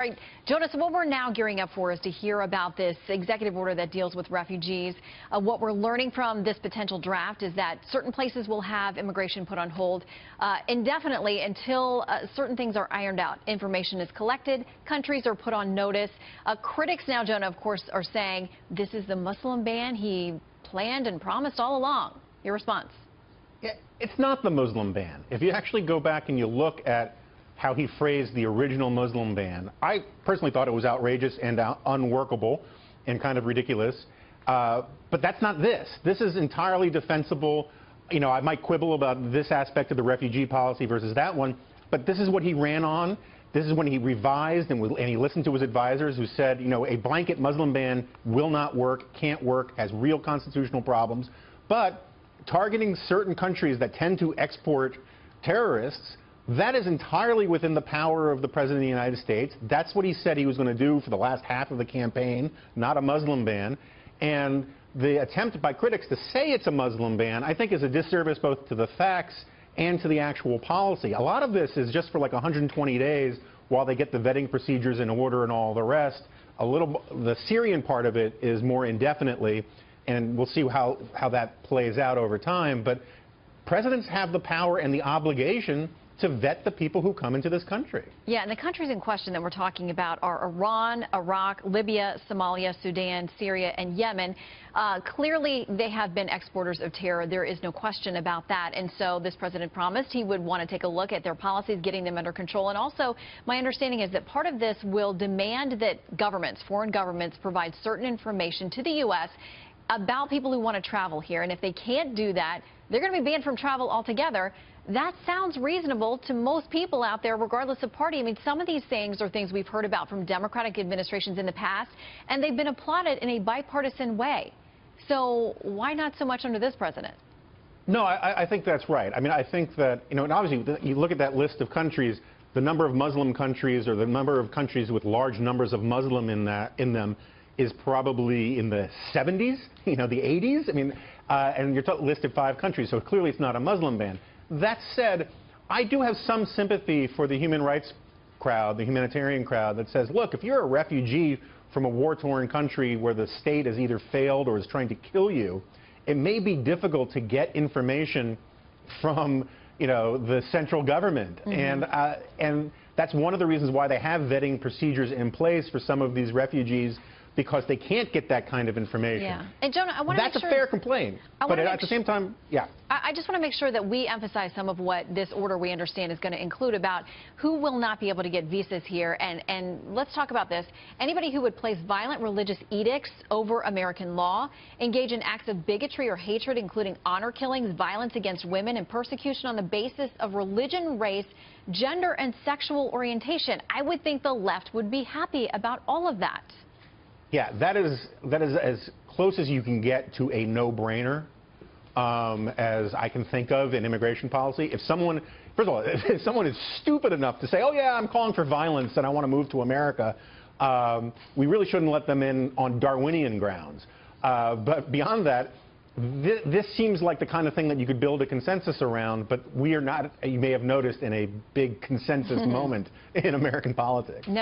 All right, Jonas, what we're now gearing up for is to hear about this executive order that deals with refugees. What we're learning from this potential draft is that certain places will have immigration put on hold indefinitely until certain things are ironed out. Information is collected, countries are put on notice. Critics now, Jonah, of course, are saying this is the Muslim ban he planned and promised all along. Your response? Yeah, it's not the Muslim ban. If you actually go back and you look at how he phrased the original Muslim ban, I personally thought it was outrageous and unworkable and kind of ridiculous. But that's not this. This is entirely defensible. You know, I might quibble about this aspect of the refugee policy versus that one, but this is what he ran on. This is when he revised and he listened to his advisors who said, you know, a blanket Muslim ban will not work, can't work, has real constitutional problems. But targeting certain countries that tend to export terrorists, that is entirely within the power of the President of the United States. That's what he said he was going to do for the last half of the campaign, not a Muslim ban. And the attempt by critics to say it's a Muslim ban, I think, is a disservice both to the facts and to the actual policy. A lot of this is just for like 120 days while they get the vetting procedures in order and all the rest. The Syrian part of it is more indefinitely, and we'll see how that plays out over time. But presidents have the power and the obligation to vet the people who come into this country. Yeah, and the countries in question that we're talking about are Iran, Iraq, Libya, Somalia, Sudan, Syria, and Yemen. Clearly, they have been exporters of terror. There is no question about that. And so this president promised he would want to take a look at their policies, getting them under control. And also, my understanding is that part of this will demand that governments, foreign governments, provide certain information to the U.S. about people who want to travel here. And if they can't do that, they're going to be banned from travel altogether. That sounds reasonable to most people out there, regardless of party. I mean, some of these things are things we've heard about from Democratic administrations in the past, and they've been applauded in a bipartisan way. So why not so much under this president? No, I think that's right. I mean, I think that, you know, and obviously you look at that list of countries, the number of Muslim countries or the number of countries with large numbers of Muslim in them is probably in the 70s, you know, the 80s. I mean, and you're listed 5 countries, so clearly it's not a Muslim ban. That said, I do have some sympathy for the human rights crowd, the humanitarian crowd that says, look, if you're a refugee from a war-torn country where the state has either failed or is trying to kill you, it may be difficult to get information from, you know, the central government. Mm-hmm. And that's one of the reasons why they have vetting procedures in place for some of these refugees, because they can't get that kind of information. Yeah. And Jonah, I want to make sure... That's a fair complaint. But at the same time, yeah. I just want to make sure that we emphasize some of what this order we understand is going to include about who will not be able to get visas here. And let's talk about this. Anybody who would place violent religious edicts over American law, engage in acts of bigotry or hatred, including honor killings, violence against women, and persecution on the basis of religion, race, gender, and sexual orientation. I would think the left would be happy about all of that. Yeah, that is as close as you can get to a no-brainer as I can think of in immigration policy. If someone, first of all, if someone is stupid enough to say, oh yeah, I'm calling for violence and I want to move to America, we really shouldn't let them in on Darwinian grounds. But beyond that, this seems like the kind of thing that you could build a consensus around, but we are not, you may have noticed, in a big consensus moment in American politics. No.